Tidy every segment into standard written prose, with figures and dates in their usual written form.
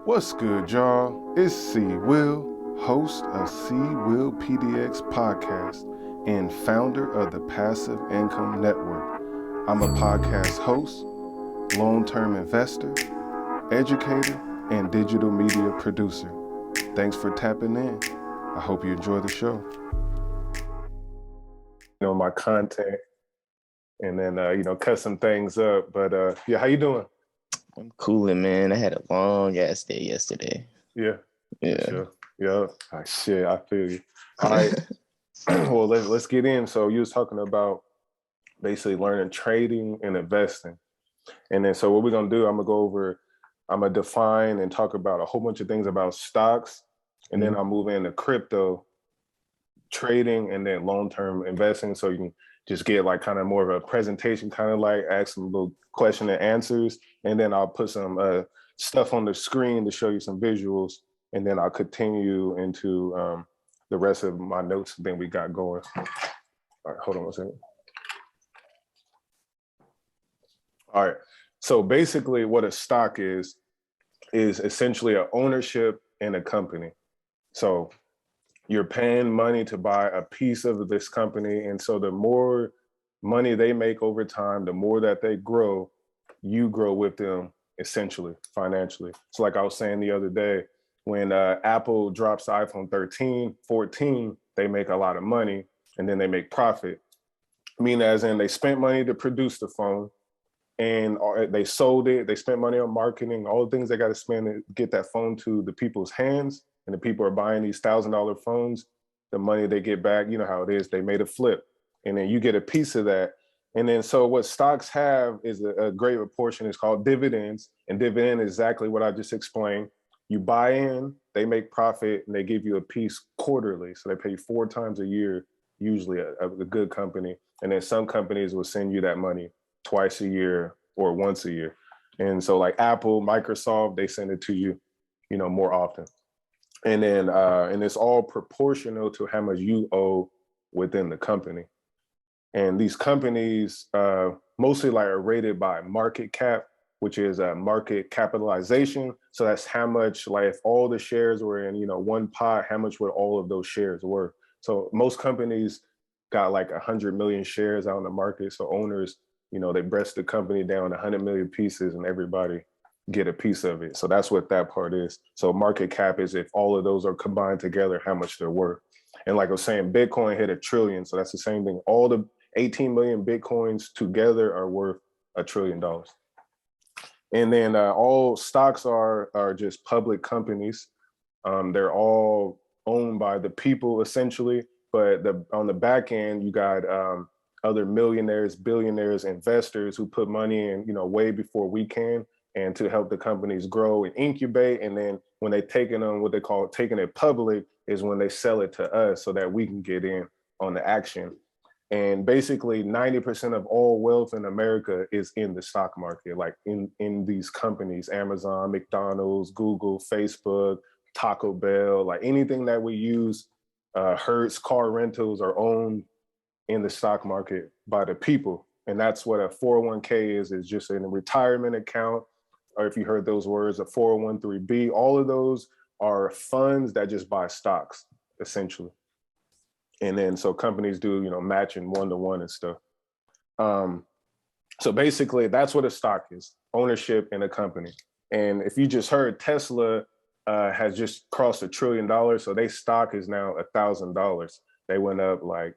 What's good, y'all? It's C. Will, host of C. Will PDX podcast and founder of the Passive Income Network. I'm a podcast host, long-term investor, educator, and digital media producer. Thanks for tapping in. I hope you enjoy the show. My content and then, cut some things up. But yeah, how you doing? I'm cooling, man. I had a long ass day yesterday. Yeah. Yeah. Yeah. Shit, I feel you. All right. Well, let's get in. So you was talking about basically learning trading and investing. And then so what we're gonna do, I'm gonna define and talk about a whole bunch of things about stocks, and then I'll move into crypto trading and then long-term investing. So you can just get like kind of more of a presentation, kind of like ask some little question and answers. And then I'll put some stuff on the screen to show you some visuals. And then I'll continue into the rest of my notes then we got going. All right, hold on one second. All right, so basically what a stock is essentially an ownership in a company. So you're paying money to buy a piece of this company. And so the more money they make over time, the more that they grow, you grow with them essentially financially. So like I was saying the other day, when Apple drops the iPhone 13, 14, they make a lot of money and then they make profit. I mean, as in they spent money to produce the phone and they sold it, they spent money on marketing, all the things they got to spend to get that phone to the people's hands. And the people are buying these $1,000 phones, the money they get back, you know how it is, they made a flip. And then you get a piece of that. And then so what stocks have is a great portion is called dividends. And dividend is exactly what I just explained. You buy in, they make profit, and they give you a piece quarterly. So they pay you 4 times a year, usually a good company. And then some companies will send you that money twice a year or once a year. And so like Apple, Microsoft, they send it to you, more often. And then and it's all proportional to how much you owe within the company. And these companies mostly like are rated by market cap, which is market capitalization. So that's how much, like if all the shares were in, one pot, how much would all of those shares worth? So most companies got like 100 million shares out in the market. So owners, they breast the company down 100 million pieces and everybody get a piece of it. So that's what that part is. So market cap is if all of those are combined together, how much they're worth. And like I was saying, Bitcoin hit $1 trillion. So that's the same thing. All the 18 million Bitcoins together are worth $1 trillion. And then all stocks are just public companies. They're all owned by the people essentially, but on the back end, you got other millionaires, billionaires, investors who put money in, way before we can, and to help the companies grow and incubate. And then when they take it on what they call taking it public is when they sell it to us so that we can get in on the action. And basically 90% of all wealth in America is in the stock market, like in these companies, Amazon, McDonald's, Google, Facebook, Taco Bell, like anything that we use, Hertz, car rentals are owned in the stock market by the people. And that's what a 401k is just a retirement account, or if you heard those words, a 401(b). All of those are funds that just buy stocks, essentially. And then so companies do, matching 1-to-1 and stuff. So basically, that's what a stock is, ownership in a company. And if you just heard, Tesla has just crossed $1 trillion. So their stock is now $1,000. They went up like,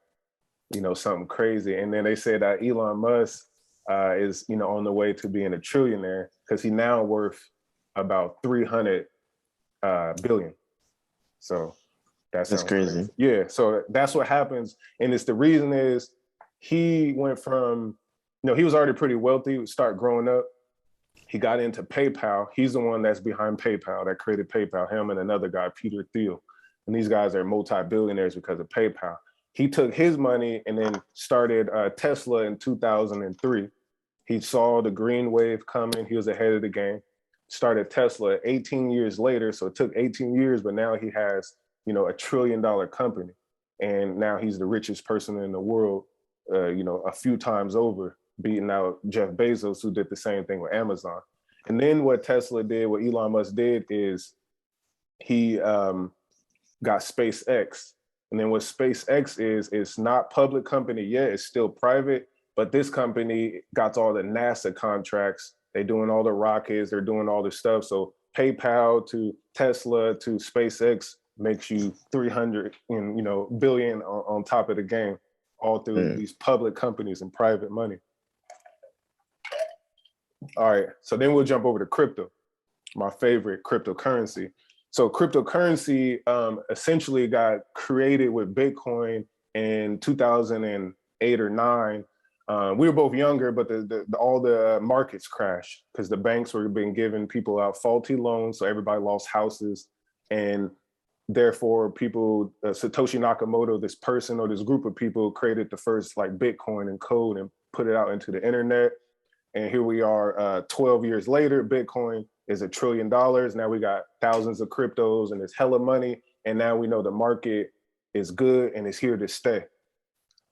something crazy. And then they said that Elon Musk is, on the way to being a trillionaire because he's now worth about 300 billion. So that's crazy. Yeah, so that's what happens. And it's the reason is he went from, he was already pretty wealthy, would start growing up. He got into PayPal. He's the one that's behind PayPal, that created PayPal, him and another guy, Peter Thiel. And these guys are multi-billionaires because of PayPal. He took his money and then started Tesla in 2003. He saw the green wave coming. He was ahead of the game. Started Tesla 18 years later. So it took 18 years, but now he has, $1 trillion company. And now he's the richest person in the world, a few times over, beating out Jeff Bezos, who did the same thing with Amazon. And then what Tesla did, what Elon Musk did is he got SpaceX. And then what SpaceX is, it's not public company yet, it's still private, but this company got all the NASA contracts. They're doing all the rockets, they're doing all this stuff. So PayPal to Tesla to SpaceX makes you 300 billion on top of the game, all through these public companies and private money. All right, so then we'll jump over to crypto, my favorite cryptocurrency. So cryptocurrency essentially got created with Bitcoin in 2008 or 9. We were both younger, but all the markets crashed because the banks were being giving people out faulty loans, so everybody lost houses, and therefore people, Satoshi Nakamoto, this person or this group of people, created the first like Bitcoin and code and put it out into the internet. And here we are 12 years later, Bitcoin is $1 trillion. Now we got thousands of cryptos and it's hella money. And now we know the market is good and it's here to stay.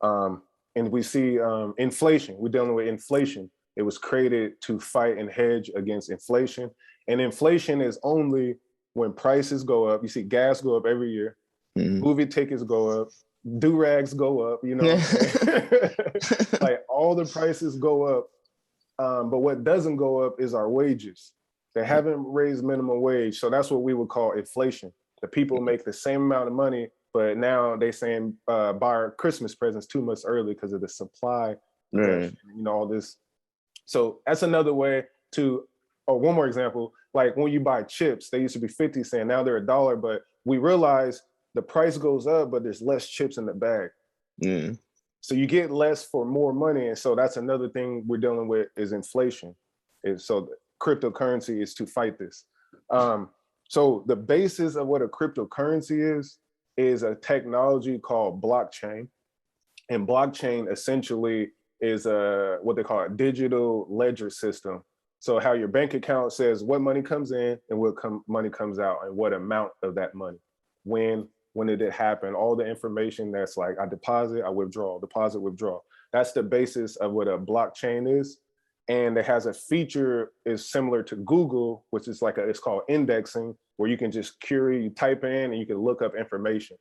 And we see inflation. We're dealing with inflation. It was created to fight and hedge against inflation. And inflation is only when prices go up. You see gas go up every year. Movie tickets go up. Do-rags go up, you know. Like all the prices go up. But what doesn't go up is our wages. They haven't raised minimum wage. So that's what we would call inflation. The people make the same amount of money, but now they saying buy our Christmas presents 2 months early because of the supply, all this. So that's another way to, one more example, like when you buy chips, they used to be 50 cents, now they're $1, but we realize the price goes up, but there's less chips in the bag. So you get less for more money. And so that's another thing we're dealing with is inflation. So cryptocurrency is to fight this. So the basis of what a cryptocurrency is a technology called blockchain. And blockchain essentially is what they call a digital ledger system. So how your bank account says what money comes in and what money comes out and what amount of that money, when did it happen, all the information that's like I deposit, I withdraw, deposit, withdraw. That's the basis of what a blockchain is. And it has a feature is similar to Google, which is like it's called indexing, where you can just query, you type in and you can look up information,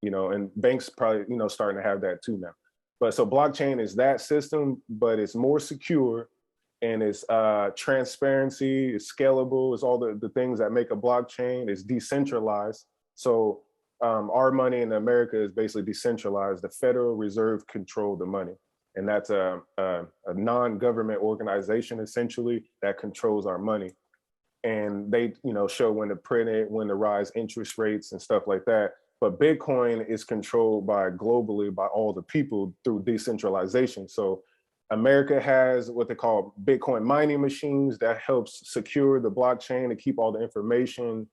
and banks probably, starting to have that too now. But so blockchain is that system, but it's more secure and it's transparency, it's scalable, it's all the things that make a blockchain. It's decentralized. So our money in America is basically decentralized. The Federal Reserve controls the money. And that's a non-government organization, essentially, that controls our money. And they, show when to print it, when to rise interest rates and stuff like that. But Bitcoin is controlled globally by all the people through decentralization. So America has what they call Bitcoin mining machines that helps secure the blockchain to keep all the information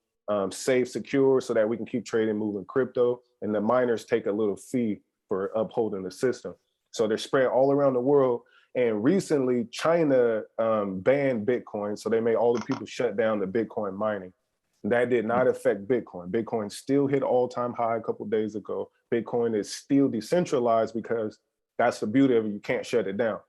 safe, secure, so that we can keep trading, moving crypto. And the miners take a little fee for upholding the system. So they're spread all around the world. And recently, China banned Bitcoin. So they made all the people shut down the Bitcoin mining. That did not affect Bitcoin. Bitcoin still hit all-time high a couple of days ago. Bitcoin is still decentralized because that's the beauty of it. You can't shut it down.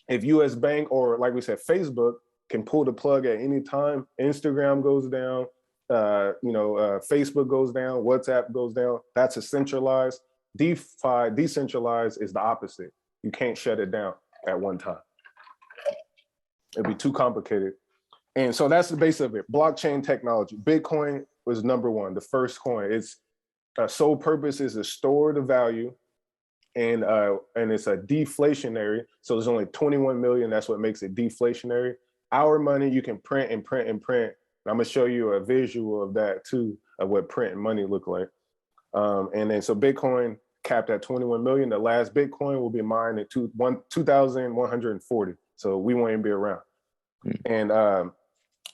If US Bank or, like we said, Facebook can pull the plug at any time, Instagram goes down, Facebook goes down, WhatsApp goes down, that's a centralized. DeFi, decentralized, is the opposite. You can't shut it down at one time. It'd be too complicated. And so that's the base of it. Blockchain technology. Bitcoin was number one, the first coin. Its sole purpose is to store the value, and it's a deflationary. So there's only 21 million. That's what makes it deflationary. Our money, you can print and print and print. I'm gonna show you a visual of that too, of what print and money look like. And then so Bitcoin capped at 21 million. The last Bitcoin will be mined at 2,140. So we won't even be around. And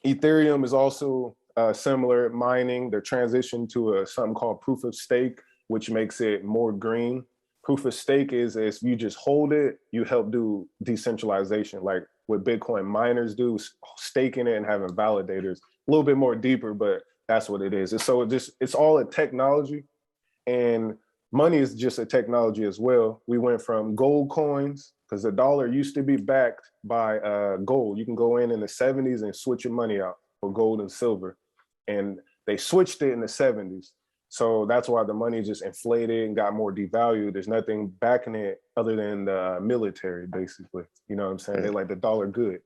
Ethereum is also similar mining. They're transitioned to something called proof of stake, which makes it more green. Proof of stake is if you just hold it, you help do decentralization, like what Bitcoin miners do, staking it and having validators. A little bit more deeper, but that's what it is. And so it's all a technology, and money is just a technology as well. We went from gold coins because the dollar used to be backed by gold. You can go in the 70s and switch your money out for gold and silver. And they switched it in the 70s. So that's why the money just inflated and got more devalued. There's nothing backing it other than the military, basically. You know what I'm saying? They like the dollar good,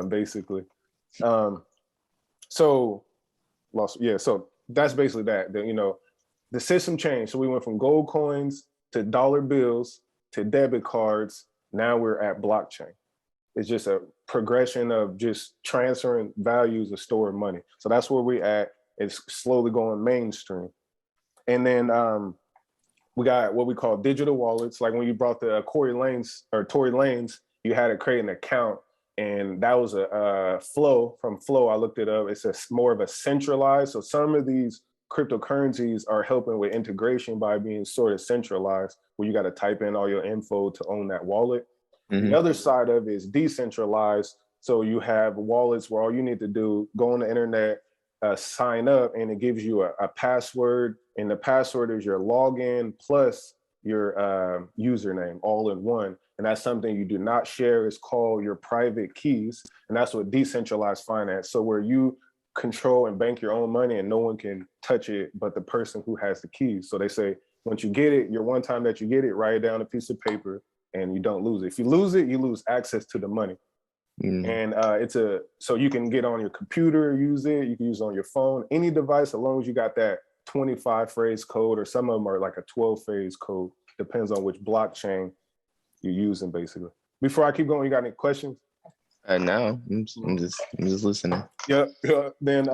basically. So that's basically that. The system changed. So we went from gold coins to dollar bills to debit cards. Now we're at blockchain. It's just a progression of just transferring values and storing money. So that's where we're at. It's slowly going mainstream. And then we got what we call digital wallets. Like when you brought the Tory Lanez, you had to create an account, and that was a Flow. From Flow, I looked it up. It's more of a centralized. So some of these cryptocurrencies are helping with integration by being sort of centralized, where you got to type in all your info to own that wallet. Mm-hmm. The other side of it is decentralized. So you have wallets where all you need to do, go on the internet, sign up, and it gives you a password, and the password is your login plus your username all in one. And that's something you do not share. It's called your private keys. And that's what decentralized finance. So where you control and bank your own money and no one can touch it but the person who has the keys. So they say, once you get it, your one time that you get it, write it down a piece of paper and you don't lose it. If you lose it, you lose access to the money. And so you can get on your computer, use it, you can use it on your phone, any device, as long as you got that 25 phrase code, or some of them are like a 12 phase code, depends on which blockchain you're using, basically. Before I keep going, you got any questions? No, I'm just listening. Yeah. Then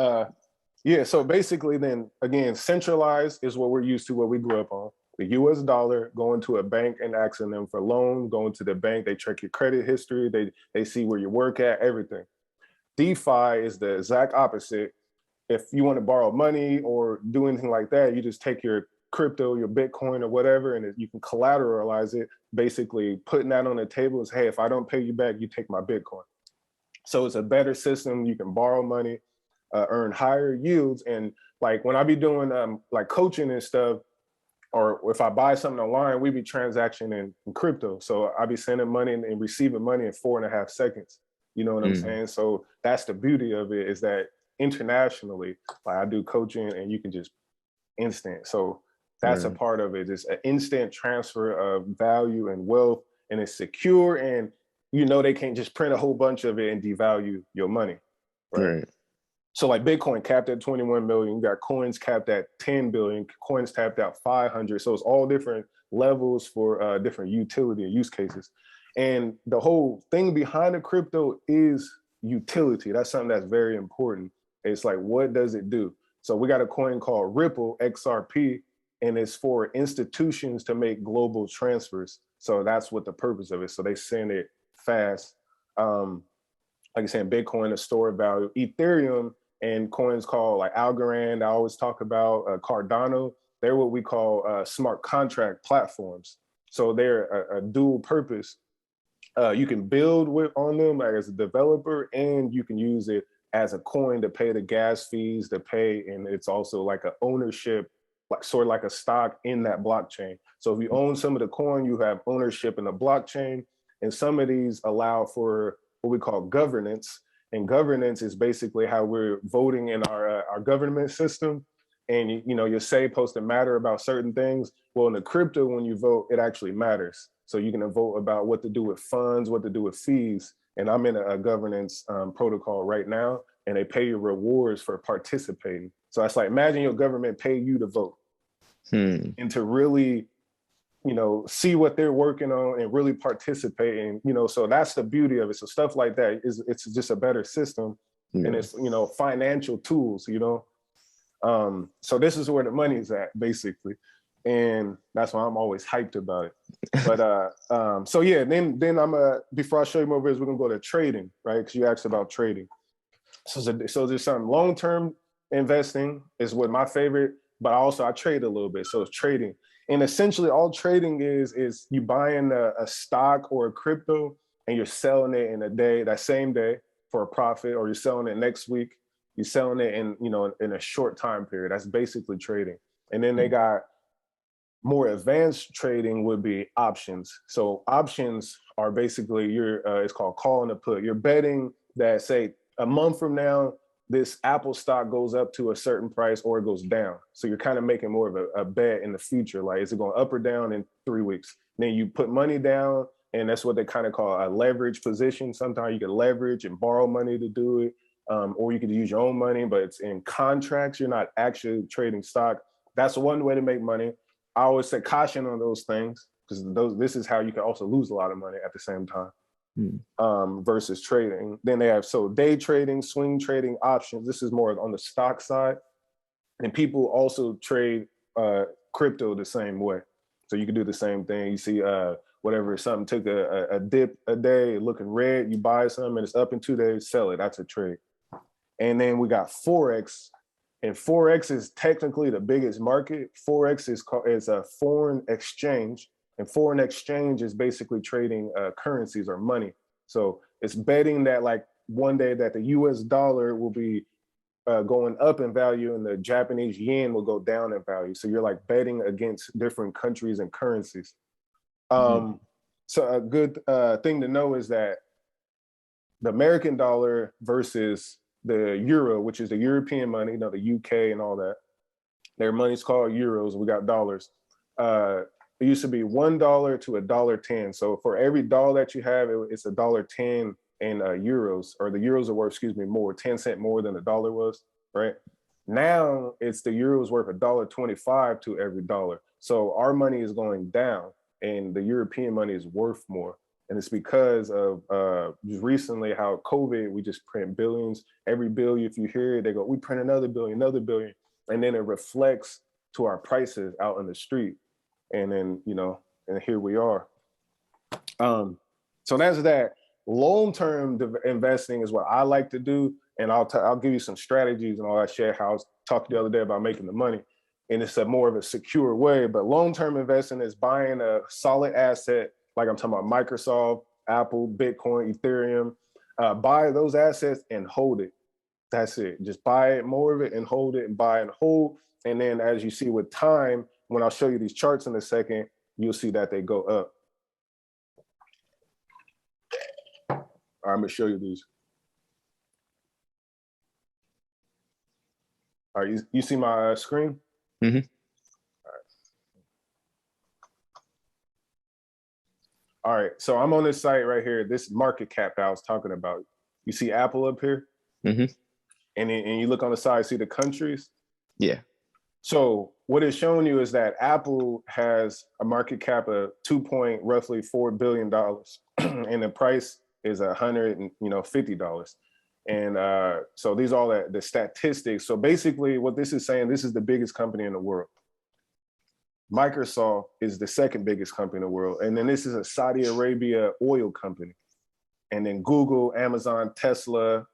so basically then again, centralized is what we're used to, what we grew up on. The US dollar, going to a bank and asking them for a loan, going to the bank, they check your credit history, they see where you work at, everything. DeFi is the exact opposite. If you want to borrow money or do anything like that, you just take your crypto, your Bitcoin or whatever, and you can collateralize it, basically putting that on the table is, hey, if I don't pay you back, you take my Bitcoin. So it's a better system. You can borrow money, earn higher yields. And like when I be doing like coaching and stuff, or if I buy something online, we be transacting in crypto. So I be sending money and receiving money in 4.5 seconds. You know what I'm saying? So that's the beauty of it, is that internationally, like I do coaching and you can just instant. So that's a part of it. It's an instant transfer of value and wealth, and it's secure. And they can't just print a whole bunch of it and devalue your money. Right. So like Bitcoin capped at 21 million, you got coins capped at 10 billion, coins tapped out 500. So it's all different levels for different utility and use cases. And the whole thing behind the crypto is utility. That's something that's very important. It's like, what does it do? So we got a coin called Ripple, XRP, and it's for institutions to make global transfers. So that's what the purpose of it. So they send it fast. Like I said, Bitcoin to store value. Ethereum and coins called like Algorand, I always talk about Cardano, they're what we call smart contract platforms. So they're a dual purpose. You can build on them like as a developer, and you can use it as a coin to pay the gas fees, to pay, and it's also like an ownership, like sort of like a stock in that blockchain. So if you own some of the coin, you have ownership in the blockchain, and some of these allow for what we call governance. And governance is basically how we're voting in our government system. And your say supposed to matter about certain things. Well, in the crypto, when you vote, it actually matters. So you can vote about what to do with funds, what to do with fees. And I'm in a governance protocol right now, and they pay you rewards for participating. So it's like, imagine your government pay you to vote and to really, see what they're working on and really participate in, so that's the beauty of it. So stuff like that it's just a better system, and it's, financial tools, so this is where the money's at, basically. And that's why I'm always hyped about it. But so yeah, then I'm before I show you more videos, we're gonna go to trading, right? Because you asked about trading. So there's some long-term investing is what my favorite, but I trade a little bit. So it's trading. And essentially all trading is you buying a stock or a crypto and you're selling it in that same day for a profit, or you're selling it next week. You're selling it in a short time period. That's basically trading. And then they got More advanced trading would be options. So options are basically it's called call and a put. You're betting that, say, a month from now, this Apple stock goes up to a certain price or it goes down. So you're kind of making more of a bet in the future. Like, is it going up or down in 3 weeks? Then you put money down, and that's what they kind of call a leverage position. Sometimes you can leverage and borrow money to do it, or you could use your own money, but it's in contracts. You're not actually trading stock. That's one way to make money. I always say caution on those things, because this is how you can also lose a lot of money at the same time, versus trading. Then they have day trading, swing trading, options. This is more on the stock side. And people also trade crypto the same way. So you can do the same thing. You see whatever, something took a dip a day, looking red, you buy something and it's up in 2 days, sell it. That's a trade. And then we got Forex. And Forex is technically the biggest market. Forex is a foreign exchange, and foreign exchange is basically trading currencies or money. So it's betting that, like, one day that the US dollar will be going up in value and the Japanese yen will go down in value. So you're like betting against different countries and currencies. So a good thing to know is that the American dollar versus the euro, which is the European money, the UK and all that, their money's called euros. We got dollars. It used to be $1 to $1.10. So for every dollar that you have, it's $1.10 in euros, or the euros are worth, more, 10 cents more than the dollar was, right? Now it's the euros worth $1.25 to every dollar. So our money is going down and the European money is worth more. And it's because of just recently how COVID, we just print billions. Every billion, if you hear it, they go, we print another billion. And then it reflects to our prices out in the street. And then, and here we are. So that's that. Long-term investing is what I like to do. And I'll give you some strategies and all that shit, how I was talking the other day about making the money. And it's a more of a secure way. But long-term investing is buying a solid asset, like I'm talking about Microsoft, Apple, Bitcoin, Ethereum. Buy those assets and hold it. That's it. Just buy more of it and hold it, and buy and hold. And then as you see with time, when I'll show you these charts in a second, you'll see that they go up. All right, I'm gonna show you these. All right, you see my screen? Mm-hmm. All right, so I'm on this site right here, this market cap that I was talking about. You see Apple up here? Mm-hmm. And you look on the side, see the countries? Yeah. So what it's showing you is that Apple has a market cap of roughly $4 billion, and the price is $150. And so these are all the statistics. So basically what this is saying, this is the biggest company in the world. Microsoft is the second biggest company in the world. And then this is a Saudi Arabia oil company. And then Google, Amazon, Tesla,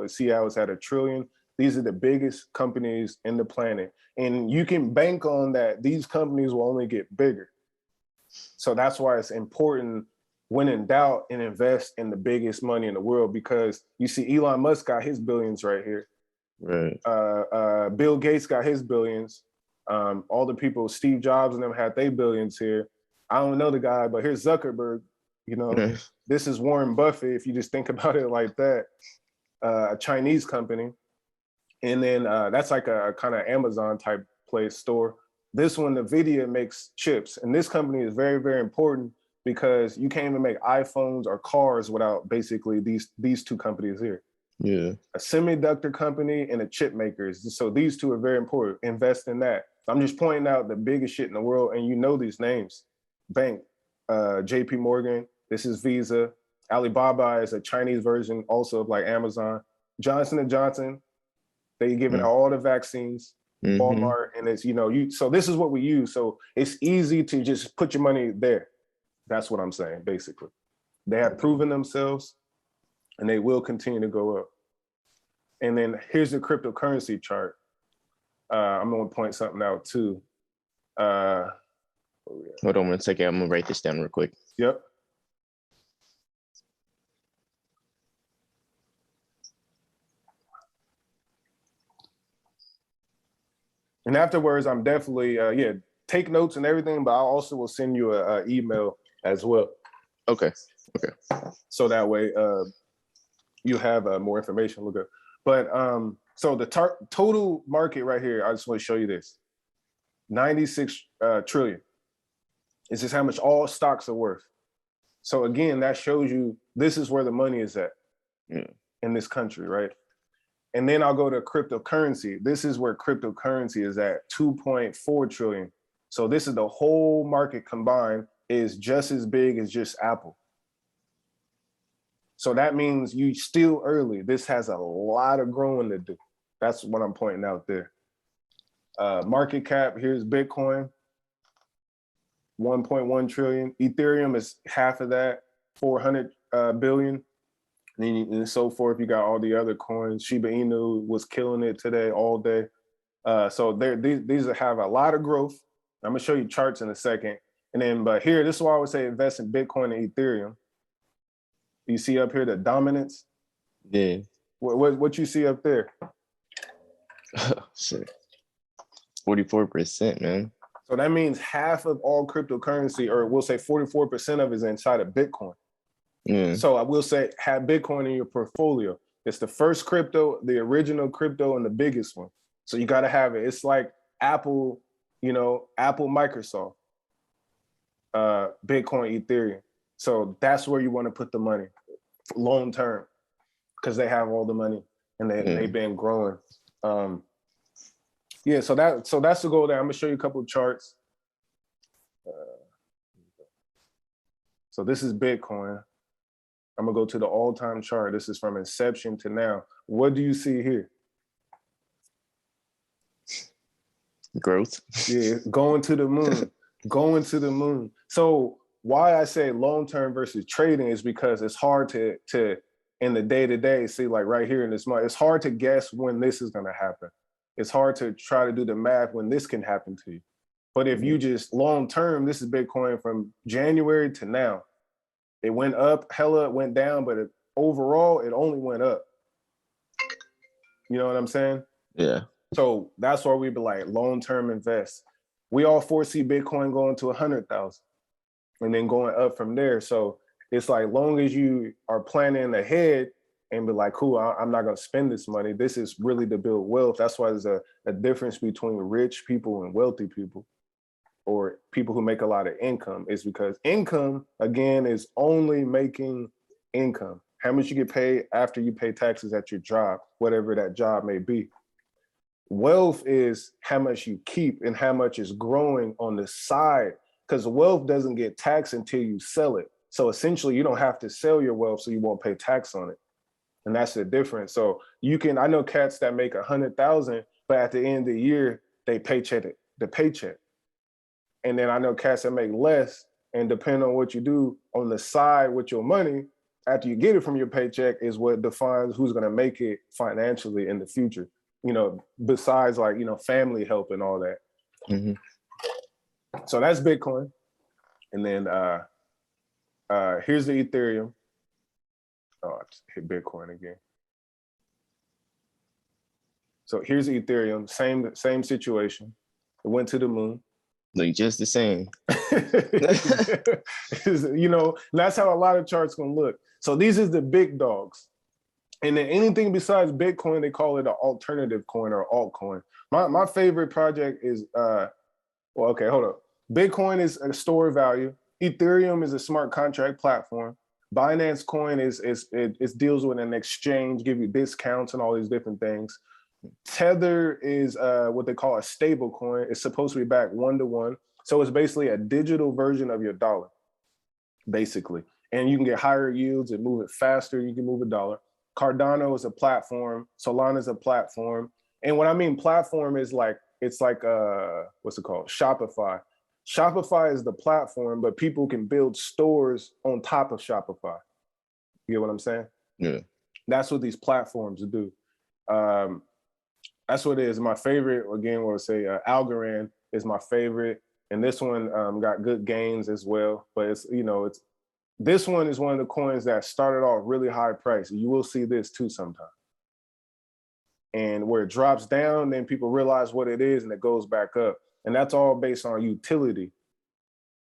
see how it's at $1 trillion. These are the biggest companies in the planet. And you can bank on that these companies will only get bigger. So that's why it's important, when in doubt, and invest in the biggest money in the world, because you see Elon Musk got his billions right here. Right. Bill Gates got his billions. All the people, Steve Jobs and them, had their billions here. I don't know the guy, but here's Zuckerberg. This is Warren Buffett, if you just think about it like that, a Chinese company. And then that's like a kind of Amazon type place store. This one, NVIDIA, makes chips. And this company is very, very important, because you can't even make iPhones or cars without basically these two companies here. Yeah. A semiconductor company and a chip maker. So these two are very important. Invest in that. I'm just pointing out the biggest shit in the world, and you know these names. Bank, JP Morgan, this is Visa. Alibaba is a Chinese version also of like Amazon. Johnson & Johnson, they giving out all the vaccines. Walmart, and it's, so this is what we use. So it's easy to just put your money there. That's what I'm saying, basically. They have proven themselves, and they will continue to go up. And then here's the cryptocurrency chart. I'm gonna point something out too. Hold on 1 second. I'm gonna write this down real quick. Yep. And afterwards, I'm definitely, take notes and everything, but I also will send you a email as well. Okay. So that way you have more information. Look up. But so the total market right here, I just want to show you this. 96 trillion. It's just how much all stocks are worth. So again, that shows you this is where the money is at in this country, right? And then I'll go to cryptocurrency. This is where cryptocurrency is at, 2.4 trillion. So this is the whole market combined is just as big as just Apple. So that means you still early. This has a lot of growing to do. That's what I'm pointing out there. Market cap, here's Bitcoin, 1.1 trillion. Ethereum is half of that, 400 billion. And so forth. You got all the other coins. Shiba Inu was killing it today, all day. So these have a lot of growth. I'm gonna show you charts in a second. And then, but here, this is why I would say invest in Bitcoin and Ethereum. You see up here the dominance? Yeah. What you see up there? Shit. 44%, man. So that means half of all cryptocurrency, or we'll say 44% of it is inside of Bitcoin. Yeah. So I will say have Bitcoin in your portfolio. It's the first crypto, the original crypto, and the biggest one. So you got to have it. It's like Apple, Apple, Microsoft, Bitcoin, Ethereum. So that's where you want to put the money long term, because they have all the money and they've been growing. Yeah, so that's the goal there. I'm gonna show you a couple of charts. So this is Bitcoin. I'm gonna go to the all-time chart. This is from inception to now. What do you see here? Growth. Yeah, going to the moon. Going to the moon. So why I say long-term versus trading is because it's hard to in the day-to-day see, like right here in this month, it's hard to guess when this is gonna happen. It's hard to try to do the math when this can happen to you. But if you just long-term, this is Bitcoin from January to now. It went up, hella went down, but overall, it only went up. You know what I'm saying? Yeah. So that's why we be like long-term invest. We all foresee Bitcoin going to 100,000 and then going up from there. So it's like, long as you are planning ahead and be like, cool, I'm not going to spend this money. This is really to build wealth. That's why there's a difference between rich people and wealthy people, or people who make a lot of income, is because income, again, is only making income. How much you get paid after you pay taxes at your job, whatever that job may be. Wealth is how much you keep and how much is growing on the side, because wealth doesn't get taxed until you sell it. So essentially, you don't have to sell your wealth, so you won't pay tax on it. And that's the difference. So I know cats that make 100,000, but at the end of the year, they paycheck the paycheck. And then I know cats that make less, and depending on what you do on the side with your money, after you get it from your paycheck, is what defines who's going to make it financially in the future, besides like, family help and all that. Mm-hmm. So that's Bitcoin. And then here's the Ethereum. Oh, I just hit Bitcoin again. So here's Ethereum, same situation. It went to the moon. Look just the same. That's how a lot of charts gonna look. So these is the big dogs. And then anything besides Bitcoin, they call it an alternative coin or altcoin. My favorite project is, hold up. Bitcoin is a store of value. Ethereum is a smart contract platform. Binance Coin it deals with an exchange, give you discounts and all these different things. Tether is what they call a stable coin. It's supposed to be backed 1-to-1. So it's basically a digital version of your dollar, basically. And you can get higher yields and move it faster. You can move a dollar. Cardano is a platform. Solana is a platform. And what I mean platform is it's like what's it called? Shopify. Shopify is the platform, but people can build stores on top of Shopify. You get what I'm saying? Yeah. That's what these platforms do. That's what it is. My favorite, again, what I say, Algorand is my favorite. And this one got good gains as well. But this one is one of the coins that started off really high price. You will see this too sometime. And where it drops down, then people realize what it is and it goes back up. And that's all based on utility,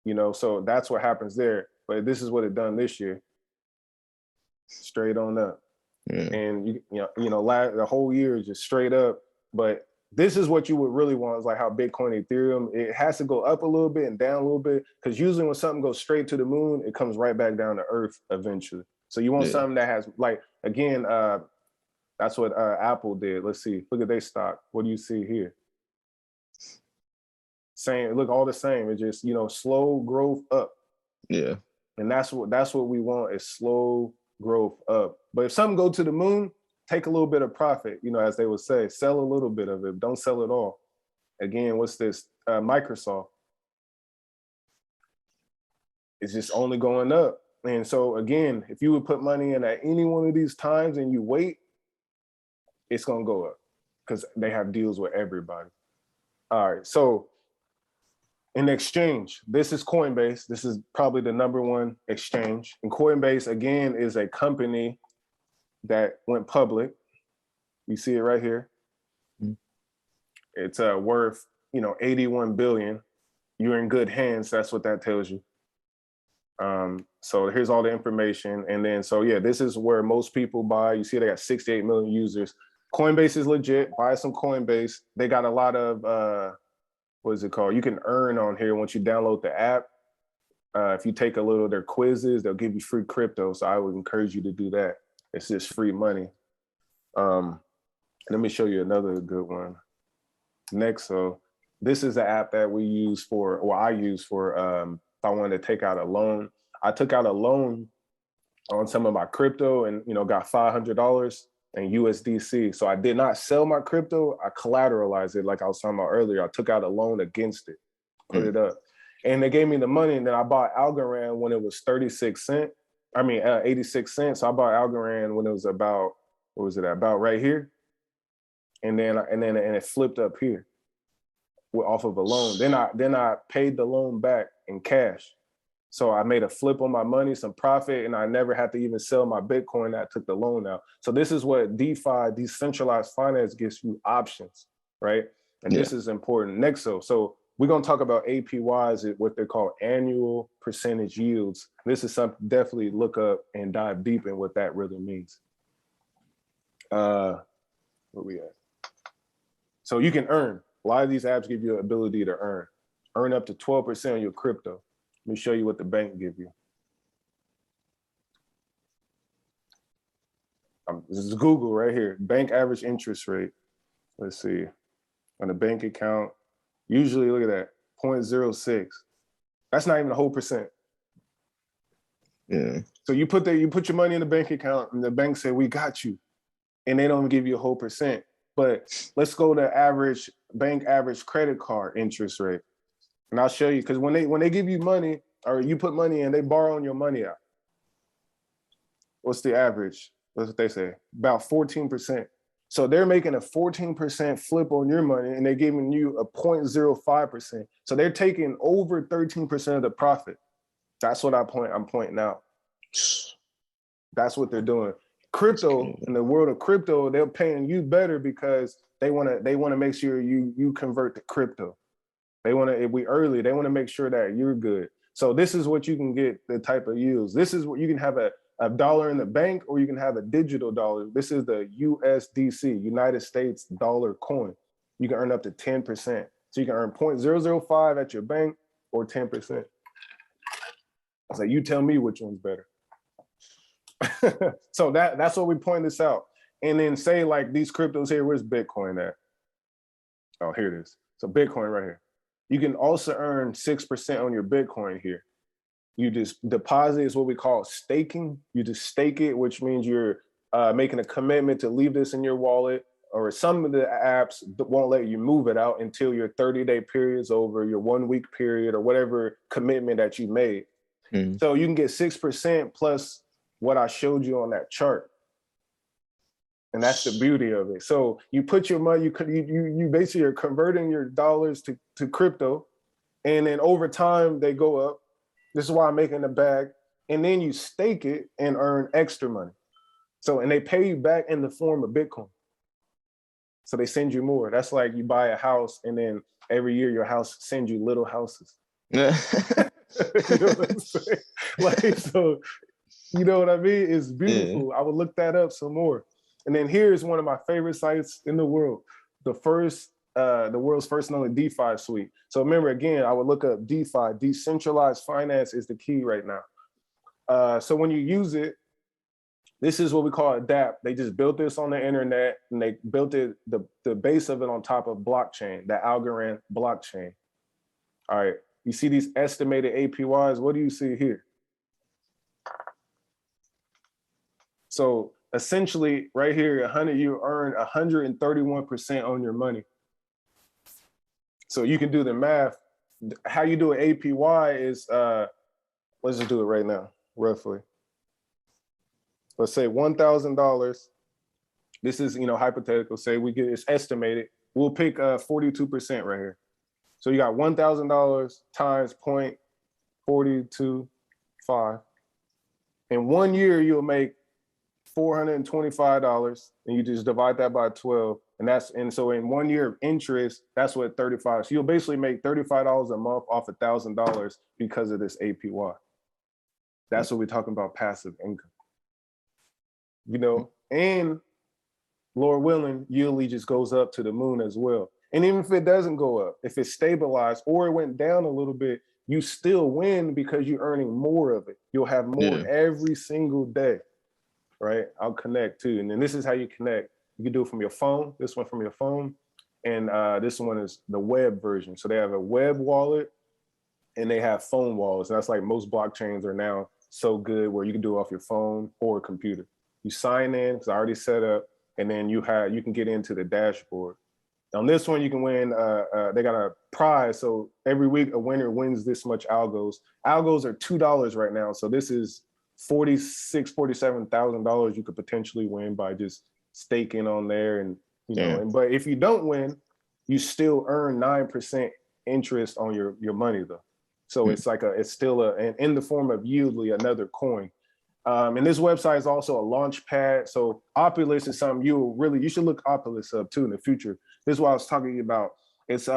you know, so that's what happens there. But this is what it done this year. Straight on up. And the whole year is just straight up. But this is what you would really want, is like how Bitcoin, Ethereum, it has to go up a little bit and down a little bit, because usually when something goes straight to the moon, it comes right back down to earth eventually. So you want something that has, like, again, that's what Apple did. Let's see, look at their stock. What do you see here? Same, look, all the same. It's just, you know, slow growth up. Yeah. And that's what we want, is slow growth up. But if something go to the moon, take a little bit of profit, you know, as they would say, sell a little bit of it, don't sell it all. Again, what's this? Microsoft. It's just only going up. And so again, if you would put money in at any one of these times and you wait, it's gonna go up, because they have deals with everybody. All right, so in exchange, this is Coinbase. This is probably the #1 exchange. And Coinbase, again, is a company that went public. You see it right here. It's worth, you know, 81 billion. You're in good hands. That's what that tells you. So here's all the information. And then, so yeah, this is where most people buy. You see they got 68 million users. Coinbase is legit. Buy some Coinbase. They got a lot of, what is it called? You can earn on here once you download the app. If you take a little of their quizzes, they'll give you free crypto. So I would encourage you to do that. It's just free money. Let me show you another good one. Next, so this is the app that we use for, or I use for, if I wanted to take out a loan. I took out a loan on some of my crypto and, you know, got $500 in USDC. So I did not sell my crypto. I collateralized it, like I was talking about earlier. I took out a loan against it, put it up. And they gave me the money, and then I bought Algorand when it was 86 cents. So I bought Algorand when it was about, what was it, about right here? And then it flipped up here off of a loan. Then I paid the loan back in cash. So I made a flip on my money, some profit, and I never had to even sell my Bitcoin that I took the loan out. So this is what DeFi, decentralized finance, gives you options, right? And this is important. Next, so we're gonna talk about APYs, what they call annual percentage yields. This is something definitely look up and dive deep in what that really means. Where we at? So you can earn. A lot of these apps give you the ability to earn up to 12% on your crypto. Let me show you what the bank give you. This is Google right here. Bank average interest rate. Let's see. On a bank account, usually look at that, 0.06. That's not even a whole percent. Yeah. So you put your money in the bank account, and the bank say, we got you. And they don't give you a whole percent. But let's go to bank average credit card interest rate. And I'll show you, because when they give you money, or you put money in, they borrow your money out. What's the average? That's what they say, about 14%. So they're making a 14% flip on your money, and they're giving you a 0.05%. So they're taking over 13% of the profit. That's what I'm pointing out. That's what they're doing. Crypto, in the world of crypto, they're paying you better because they want to make sure you convert to crypto. They want to make sure that you're good. So this is what you can get, the type of yields. This is what you can have a dollar in the bank, or you can have a digital dollar. This is the USDC, United States dollar coin. You can earn up to 10%. So you can earn 0.005 at your bank, or 10%. So you tell me which one's better. So that's what we point this out. And then say, like, these cryptos here, where's Bitcoin at? Oh, here it is. So Bitcoin right here. You can also earn 6% on your Bitcoin here. You just deposit, is what we call staking. You just stake it, which means you're making a commitment to leave this in your wallet, or some of the apps won't let you move it out until your 30-day period's over, your 1-week period, or whatever commitment that you made. So you can get 6% plus what I showed you on that chart. And that's the beauty of it. So you put your money, you basically are converting your dollars to crypto, and then over time they go up. This is why I'm making the bag. And then you stake it and earn extra money. So, and they pay you back in the form of Bitcoin. So they send you more. That's like you buy a house and then every year your house sends you little houses. You know what I'm saying? Like, so, you know what I mean? It's beautiful. I would look that up some more. And then here's one of my favorite sites in the world. The world's first and only DeFi suite. So remember, again, I would look up DeFi. Decentralized finance is the key right now. So when you use it, this is what we call adapt. They just built this on the internet and they built it, the base of it on top of blockchain, the Algorand blockchain. All right, you see these estimated APYs. What do you see here? So essentially right here, you earn 131% on your money. So you can do the math. How you do an APY is, let's just do it right now, roughly. Let's say $1,000. This is, hypothetical. Say we get, it's estimated. We'll pick 42% right here. So you got $1,000 times 0.425. In 1 year, you'll make $425, and you just divide that by 12. And so in 1 year of interest, that's what 35. So you'll basically make $35 a month off $1,000 because of this APY. That's what we're talking about, passive income. And Lord willing, yearly just goes up to the moon as well. And even if it doesn't go up, if it's stabilized or it went down a little bit, you still win because you're earning more of it. You'll have more every single day, right? I'll connect too. And then this is how you connect. You can do it from your phone, this one from your phone. And this one is the web version. So they have a web wallet and they have phone wallets. And that's like most blockchains are now so good where you can do it off your phone or a computer. You sign in, because I already set up, and then you can get into the dashboard. On this one, you can win, they got a prize. So every week a winner wins this much algos. Algos are $2 right now. So this is $46,000, $47,000 you could potentially win by just staking on there. And, but if you don't win, you still earn 9% interest on your money though. So it's like it's still in the form of Yieldly, another coin. And this website is also a launch pad. So Apys is something you should look Apys up too in the future. This is what I was talking about. It's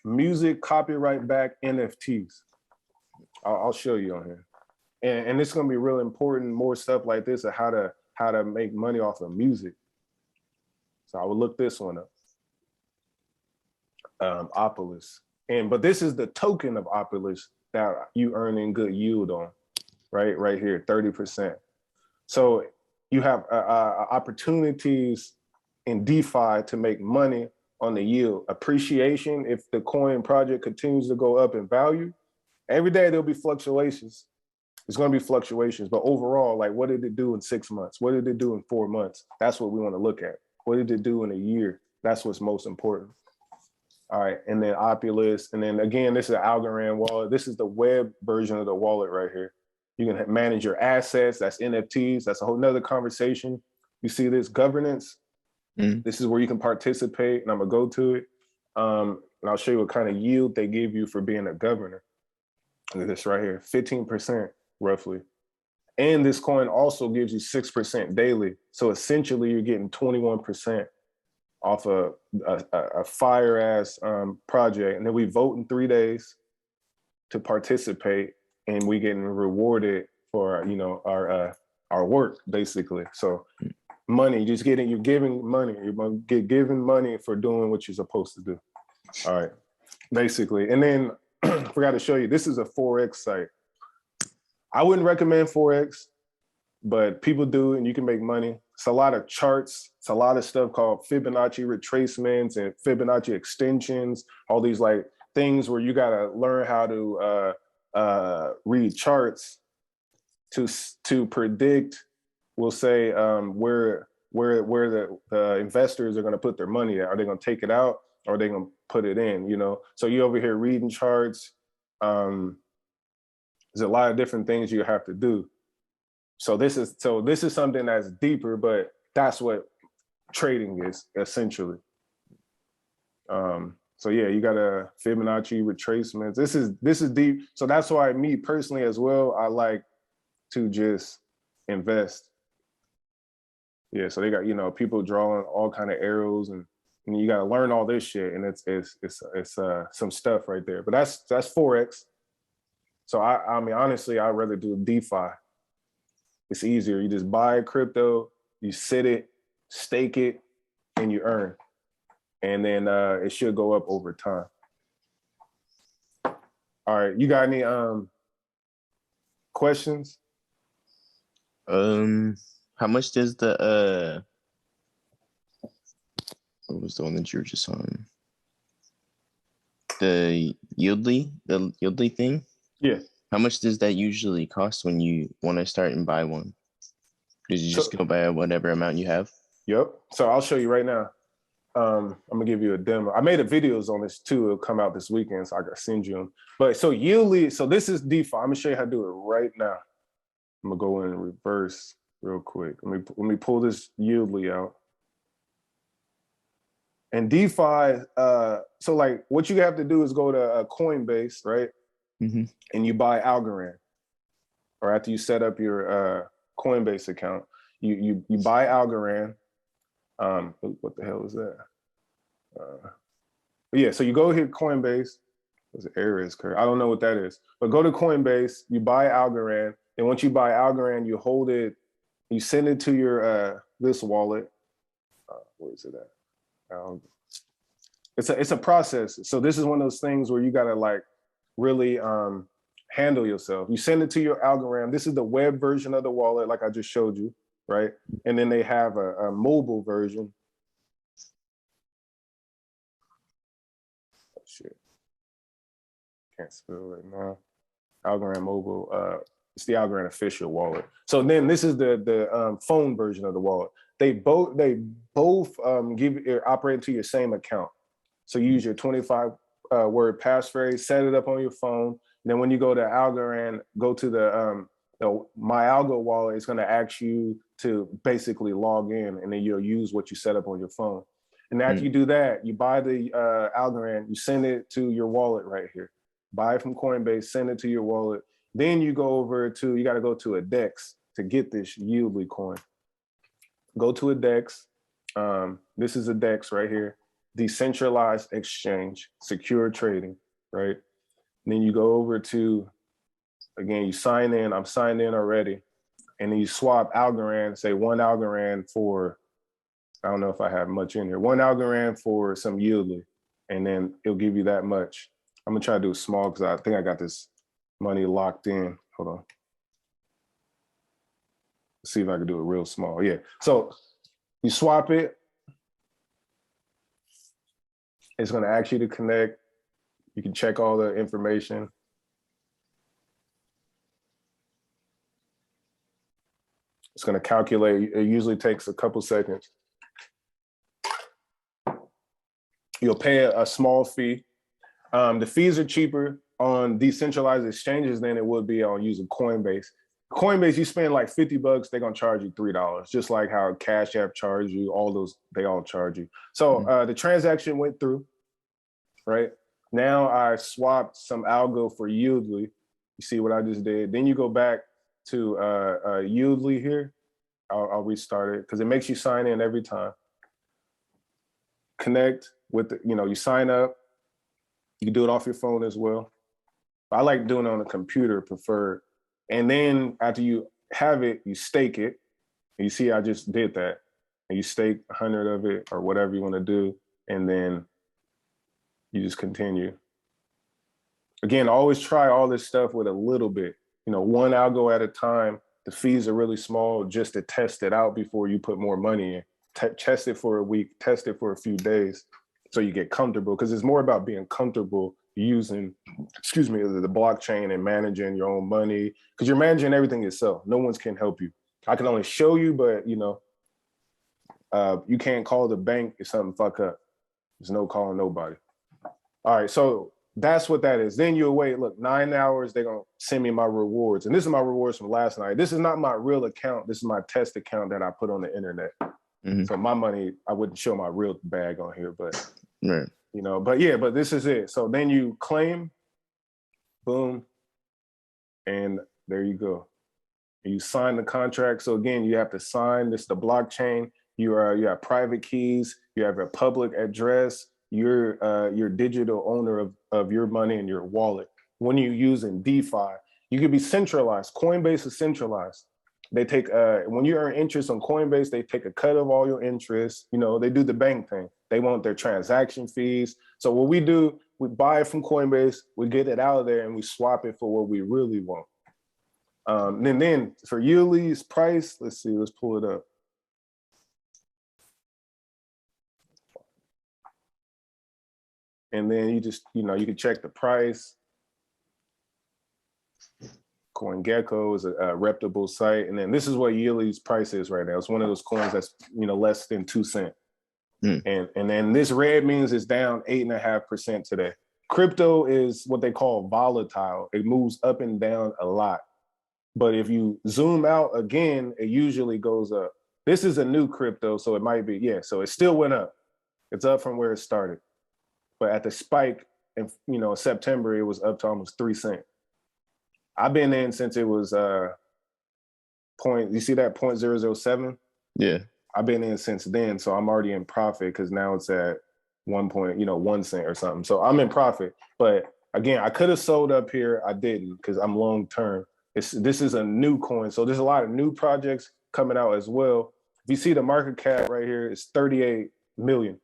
music copyright back NFTs. I'll show you on here. And it's gonna be real important, more stuff like this of how to make money off of music. So I will look this one up. Apys. But this is the token of Apys that you earning good yield on. Right here, 30%. So you have opportunities in DeFi to make money on the yield. Appreciation, if the coin project continues to go up in value, every day there'll be fluctuations. There's gonna be fluctuations, but overall, like what did it do in 6 months? What did it do in 4 months? That's what we wanna look at. What did it do in a year? That's what's most important. All right, and then Apys, and then again, this is an Algorand wallet. This is the web version of the wallet right here. You can manage your assets, that's NFTs, that's a whole nother conversation. You see this governance, this is where you can participate, and I'm gonna go to it. And I'll show you what kind of yield they give you for being a governor. Look at this right here, 15% roughly. And this coin also gives you 6% daily. So essentially you're getting 21% off a fire ass project. And then we vote in 3 days to participate, and we getting rewarded for our work basically. So money, you're giving money. You're gonna get given money for doing what you're supposed to do. All right, basically. And then forgot to show you, this is a Forex site. I wouldn't recommend Forex, but people do, and you can make money. It's a lot of charts. It's a lot of stuff called Fibonacci retracements and Fibonacci extensions, all these like things where you gotta learn how to read charts to predict, we'll say, where the investors are going to put their money at. Are they going to take it out, or are they going to put it in? So you over here reading charts. There's a lot of different things you have to do. So this is something that's deeper, but that's what trading is essentially. So yeah, you got a Fibonacci retracements. This is deep. So that's why me personally as well, I like to just invest. Yeah, so they got, people drawing all kind of arrows and And you got to learn all this shit, and it's some stuff right there. But that's Forex. So I mean, honestly, I'd rather do DeFi. It's easier. You just buy crypto, you sit it, stake it, and you earn. And then it should go up over time. All right, you got any questions? How much does the what was the one that you were just on? The Yieldly thing? Yeah. How much does that usually cost when you want to start and buy one? Did you just go buy whatever amount you have? Yep. So I'll show you right now. I'm gonna give you a demo. I made a videos on this too. It'll come out this weekend, so I gotta send you them. But so Yieldly, so this is DeFi. I'm gonna show you how to do it right now. I'm gonna go in reverse real quick. Let me pull this Yieldly out. And DeFi, so like what you have to do is go to Coinbase, right? Mm-hmm. And you buy Algorand. Or after you set up your Coinbase account, you buy Algorand. What the hell is that? Yeah, so you go hit Coinbase. There's an error is correct. I don't know what that is, but go to Coinbase. You buy Algorand, and once you buy Algorand, you hold it. You send it to your this wallet. Where is it at? It's a process. So this is one of those things where you gotta like really handle yourself. You send it to your Algorand. This is the web version of the wallet, like I just showed you, right? And then they have a mobile version. Oh, shit. Can't spell right now. Algorand mobile. It's the Algorand official wallet. So then this is the phone version of the wallet. They both operate into your same account. So you use your 25 word passphrase, set it up on your phone. Then when you go to Algorand, go to the My Algo wallet. It's going to ask you to basically log in, and then you'll use what you set up on your phone. And after you do that, you buy the Algorand, you send it to your wallet right here. Buy it from Coinbase, send it to your wallet. Then you go over to, you got to go to a DEX to get this Yieldly coin. Go to a DEX. This is a DEX right here. Decentralized exchange, secure trading, right? And then you go over to, again, you sign in. I'm signed in already. And then you swap Algorand, say one Algorand for, I don't know if I have much in here, one Algorand for some Yieldly. And then it'll give you that much. I'm gonna try to do it small because I think I got this money locked in. Hold on. Let's see if I can do it real small. Yeah. So you swap it. It's going to ask you to connect. You can check all the information. It's going to calculate. It usually takes a couple seconds. You'll pay a small fee. The fees are cheaper on decentralized exchanges than it would be on using Coinbase. Coinbase, you spend like $50, they're gonna charge you $3, just like how Cash App charge you, all those, they all charge you. So the transaction went through, right? Now I swapped some Algo for Yieldly. You see what I just did? Then you go back to Yieldly here. I'll restart it because it makes you sign in every time. Connect with, you sign up. You can do it off your phone as well. I like doing it on a computer preferred. And then after you have it, you stake it. And you see, I just did that. And you stake 100 of it or whatever you want to do. And then you just continue. Again, always try all this stuff with a little bit. One algo at a time. The fees are really small just to test it out before you put more money in. Test it for a week, test it for a few days so you get comfortable. Because it's more about being comfortable using, the blockchain and managing your own money, because you're managing everything yourself. No one can help you. I can only show you, but you can't call the bank if something fuck up. There's no calling nobody. All right, so that's what that is. Then you'll wait, look, 9 hours, they're gonna send me my rewards. And this is my rewards from last night. This is not my real account. This is my test account that I put on the internet. So my money, I wouldn't show my real bag on here, but right. But this is it. So then you claim, boom, and there you go. You sign the contract. So again, you have to sign this, the blockchain. You have private keys. You have a public address. You're digital owner of your money and your wallet. When you're using DeFi, you can be centralized. Coinbase is centralized. They take when you earn interest on Coinbase, they take a cut of all your interest. You know, they do the bank thing. They want their transaction fees. So what we do, we buy it from Coinbase, we get it out of there, and we swap it for what we really want. And then for YALL's price, let's see, let's pull it up. And then you just, you know, you can check the price. CoinGecko is a reputable site. And then this is what YALL's price is right now. It's one of those coins that's, you know, less than 2 cents. And then this red means it's down 8.5% today. Crypto is what they call volatile. It moves up and down a lot. But if you zoom out again, it usually goes up. This is a new crypto, so it might be, yeah, so it still went up. It's up from where it started. But at the spike in, you know, September, it was up to almost 3 cents. I've been in since it was you see that 0.007? Yeah. I've been in since then, so I'm already in profit because now it's at 1 cent or something. So I'm in profit. But again, I could have sold up here. I didn't because I'm long term. This is a new coin. So there's a lot of new projects coming out as well. If you see the market cap right here, it's 38 million.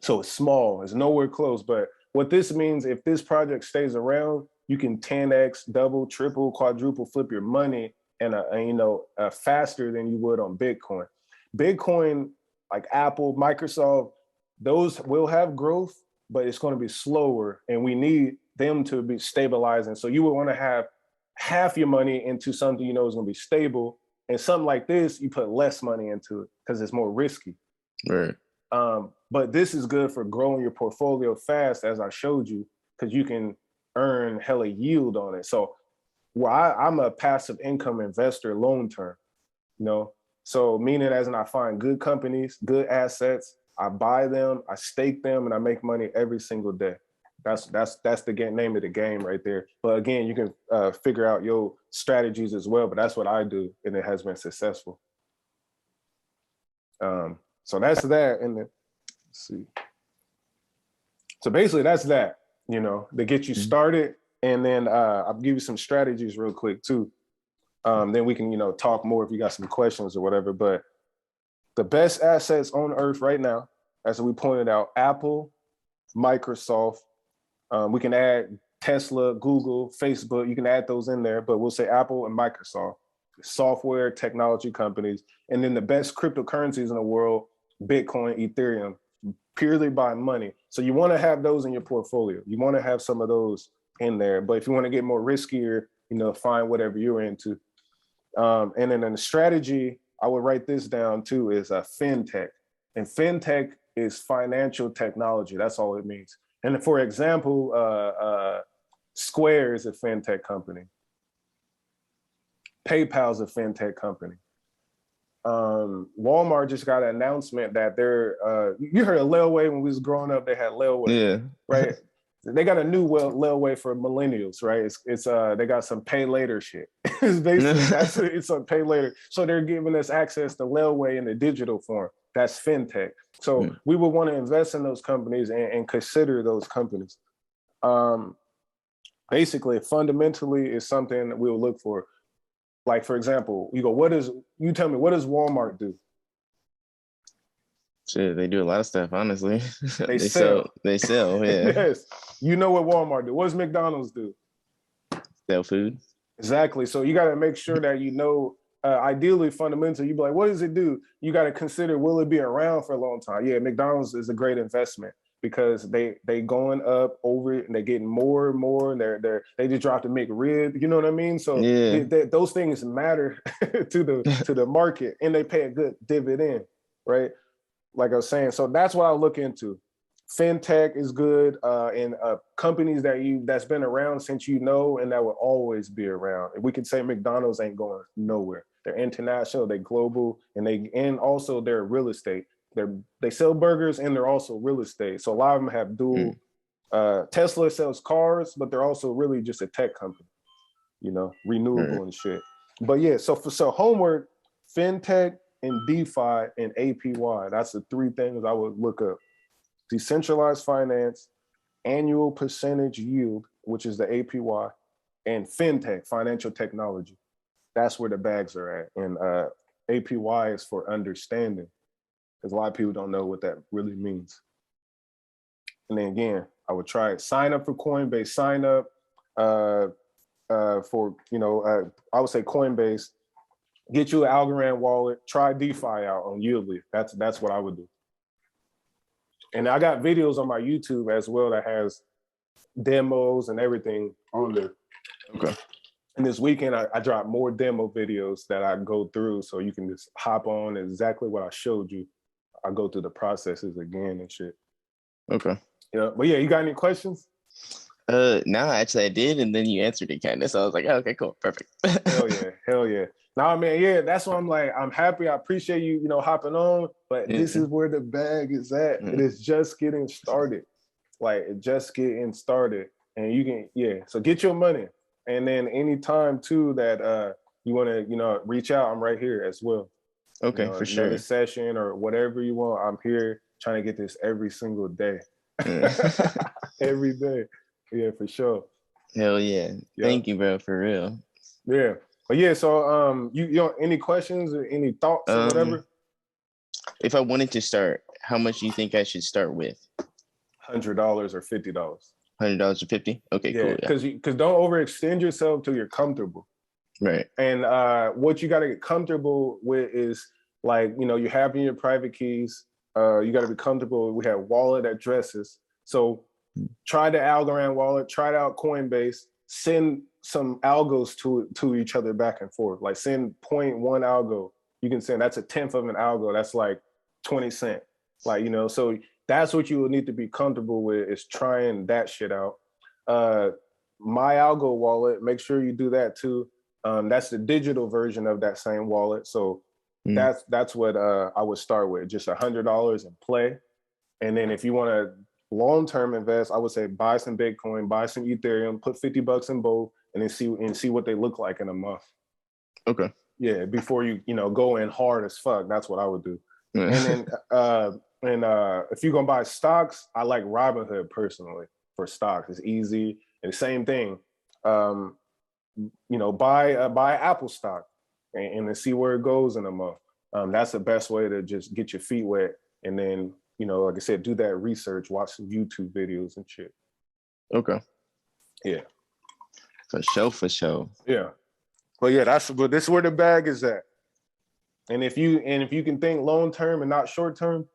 So it's small, it's nowhere close. But what this means, if this project stays around, you can 10x, double, triple, quadruple flip your money and faster than you would on Bitcoin. Bitcoin, like Apple, Microsoft, those will have growth, but it's going to be slower, and we need them to be stabilizing. So you would want to have half your money into something you know is going to be stable, and something like this, you put less money into it because it's more risky. Right. But this is good for growing your portfolio fast, as I showed you, because you can earn hella yield on it. So I'm a passive income investor long term, you know? So meaning as in I find good companies, good assets, I buy them, I stake them, and I make money every single day. That's the name of the game right there. But again, you can figure out your strategies as well, but that's what I do, and it has been successful. So that's that, and then, let's see. So basically that's that, you know, to get you started, and then I'll give you some strategies real quick too. Then we can, you know, talk more if you got some questions or whatever. But the best assets on earth right now, as we pointed out, Apple, Microsoft, we can add Tesla, Google, Facebook, you can add those in there, but we'll say Apple and Microsoft, software technology companies. And then the best cryptocurrencies in the world, Bitcoin, Ethereum, purely by money. So you want to have those in your portfolio. You want to have some of those in there. But if you want to get more riskier, you know, find whatever you're into. And then the strategy, I would write this down too, is fintech. And fintech is financial technology. That's all it means. And for example, Square is a fintech company. PayPal is a fintech company. Walmart just got an announcement that they're, you heard of Layaway when we was growing up, they had Layaway, Yeah. right? They got a new Layaway for millennials, right? It's they got some pay later shit. It's basically, it's a pay later. So they're giving us access to Layaway in the digital form. That's fintech. So we would want to invest in those companies and consider those companies. Basically, fundamentally is something that we'll look for. Like, for example, you tell me, what does Walmart do? Shit, they do a lot of stuff, honestly. They sell. They sell, yeah. Yes. You know what Walmart do. What does McDonald's do? Sell food. Exactly. So you got to make sure that you know, ideally, fundamentally, you be like, what does it do? You got to consider, will it be around for a long time? Yeah, McDonald's is a great investment because they going up over it and they're getting more and more, and they just dropped the McRib, you know what I mean? So those things matter to the market, and they pay a good dividend, right? Like I was saying, so that's what I look into. Fintech is good, and companies that's been around since you know, and that will always be around. We could say McDonald's ain't going nowhere. They're international, they're global, and also they're real estate. They sell burgers and they're also real estate. So a lot of them have dual. Tesla sells cars, but they're also really just a tech company, you know, renewable and shit. But yeah, so homework, fintech, in DeFi, and APY. That's the three things I would look up. Decentralized finance, annual percentage yield, which is the APY, and fintech, financial technology. That's where the bags are at. And APY is for understanding, because a lot of people don't know what that really means. And then again, I would try it. Sign up for Coinbase. Sign up for, I would say Coinbase. Get you an Algorand wallet. Try DeFi out on Yieldly. That's what I would do. And I got videos on my YouTube as well that has demos and everything on there. Okay. And this weekend, I dropped more demo videos that I go through, so you can just hop on exactly what I showed you. I go through the processes again and shit. Okay. Yeah, but yeah, you got any questions? No, actually I did, and then you answered it kind of. So I was like, oh, okay, cool, perfect. Hell yeah. Nah, man, yeah, that's why I'm like, I'm happy. I appreciate you, hopping on, but this is where the bag is at. It is just getting started. Like, it just getting started. And you can, so get your money. And then anytime too that you want to, reach out, I'm right here as well. Okay, for sure. Another session or whatever you want, I'm here trying to get this every single day. Every day. Yeah, for sure. Hell yeah. Thank you, bro, for real. Yeah. But yeah, so you any questions or any thoughts or whatever? If I wanted to start, how much do you think I should start with? $100 or $50. $100 or 50? Okay, cool. Because don't overextend yourself till you're comfortable. Right. And what you got to get comfortable with is, like, you're having your private keys. You got to be comfortable. We have wallet addresses. So try the Algorand wallet, try out Coinbase, send some algos to each other back and forth. Like, send 0.1 algo. You can send, that's a 1/10 of an algo. That's like 20 cents. Like, so that's what you will need to be comfortable with, is trying that shit out. My Algo wallet, make sure you do that too. That's the digital version of that same wallet. So that's what I would start with, just $100 and play. And then if you want to long-term invest, I would say buy some Bitcoin, buy some Ethereum, put $50 in both, and then see what they look like in a month. Okay. Yeah, before you go in hard as fuck. That's what I would do. And then if you're gonna buy stocks, I like Robinhood personally for stocks. It's easy. And the same thing. Buy Apple stock and then see where it goes in a month. That's the best way to just get your feet wet. And then, like I said, do that research, watch some YouTube videos and shit. Okay. Yeah. For sure. Yeah. But yeah, but this is where the bag is at. And if you can think long term and not short term,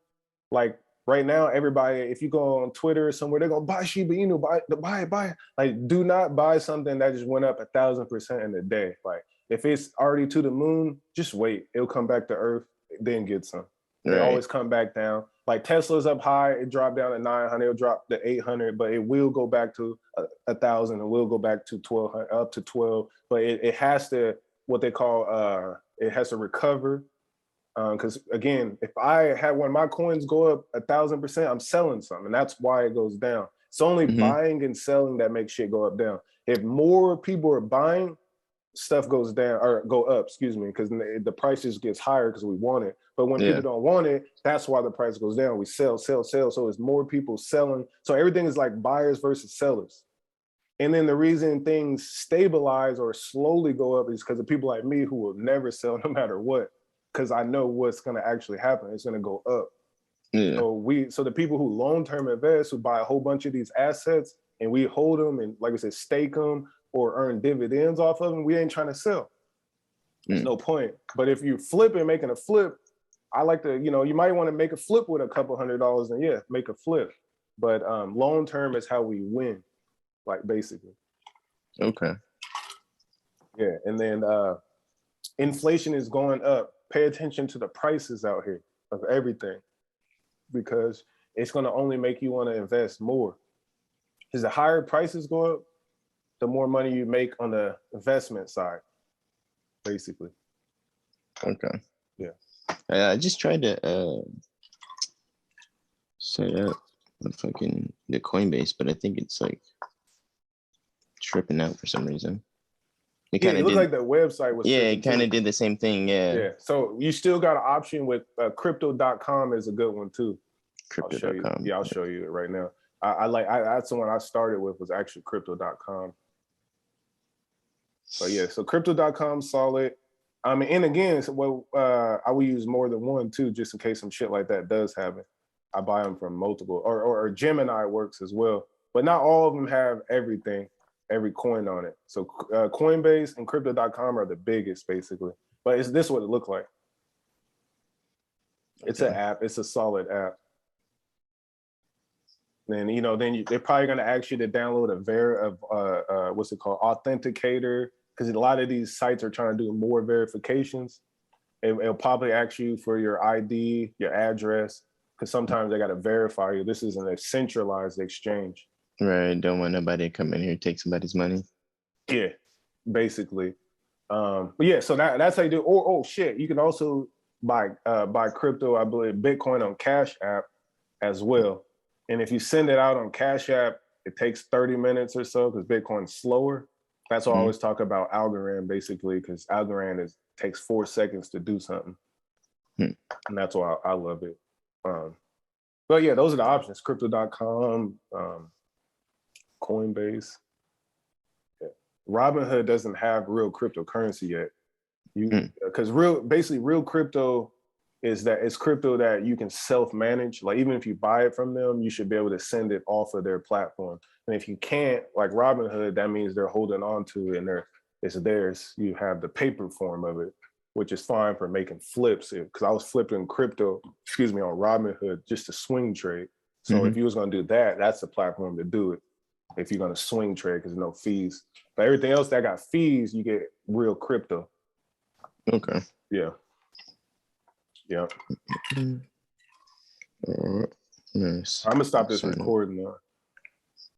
like right now, everybody, if you go on Twitter or somewhere, they're gonna buy Shiba Inu, buy it. Like, do not buy something that just went up 1,000% in a day. Like, if it's already to the moon, just wait. It'll come back to Earth, then get some. They always come back down. Like, Tesla's up high, it dropped down to 900, it'll drop to 800, but it will go back to 1,000. It will go back to 1,200, up to 12. But it has to, what they call, it has to recover. Because again, if I had one of my coins go up 1,000%, I'm selling some, and that's why it goes down. It's only buying and selling that makes shit go up down. If more people are buying, stuff goes down or go up, because the price just gets higher because we want it. But when people don't want it, that's why the price goes down. We sell. So it's more people selling. So everything is like buyers versus sellers. And then the reason things stabilize or slowly go up is because of people like me who will never sell no matter what. Because I know what's going to actually happen. It's going to go up. Yeah. So the people who long-term invest, who buy a whole bunch of these assets, and we hold them and, like I said, stake them or earn dividends off of them, we ain't trying to sell. There's no point. But if you flip and making a flip, I like to, you might want to make a flip with a couple $100 and make a flip. But long-term is how we win, like, basically. Okay. Yeah. And then inflation is going up. Pay attention to the prices out here of everything, because it's going to only make you want to invest more. Because the higher prices go up, the more money you make on the investment side, basically. Okay. Yeah. I just tried to set up the Coinbase, but I think it's like tripping out for some reason. It Yeah, kind it of looked did. like the website was Yeah, tripping it kind too. of did the same thing. Yeah. Yeah, so you still got an option with crypto.com is a good one too. I'll show you. Crypto.com. Yeah, I'll show you it right now. That's the one I started with was actually crypto.com. So yeah, so crypto.com solid. I mean, and again, so, well, I will use more than one too, just in case some shit like that does happen. I buy them from multiple, or Gemini works as well, but not all of them have everything, every coin on it. So Coinbase and crypto.com are the biggest basically, but it's this what it looked like. It's an app. It's a solid app. Then they're probably gonna ask you to download what's it called, authenticator, because a lot of these sites are trying to do more verifications. It'll probably ask you for your ID, your address, because sometimes they got to verify you. This isn't a centralized exchange. Right. Don't want nobody to come in here and take somebody's money. Yeah, basically. But yeah, so that's how you do. Or oh shit, you can also buy crypto, I believe, Bitcoin on Cash App as well. And if you send it out on Cash App, it takes 30 minutes or so because Bitcoin's slower. That's why I always talk about Algorand basically, because Algorand takes 4 seconds to do something. And that's why I love it. But yeah, those are the options. Crypto.com, Coinbase. Yeah. Robinhood doesn't have real cryptocurrency yet. Because real crypto it's crypto that you can self-manage. Like even if you buy it from them, you should be able to send it off of their platform. And if you can't, like Robinhood, that means they're holding on to it and it's theirs. You have the paper form of it, which is fine for making flips. Because I was flipping crypto, on Robinhood just to swing trade. So if you was gonna do that, that's the platform to do it. If you're gonna swing trade, because no fees. But everything else that got fees, you get real crypto. Okay. Yeah. Yeah. Nice. I'm gonna stop this recording now.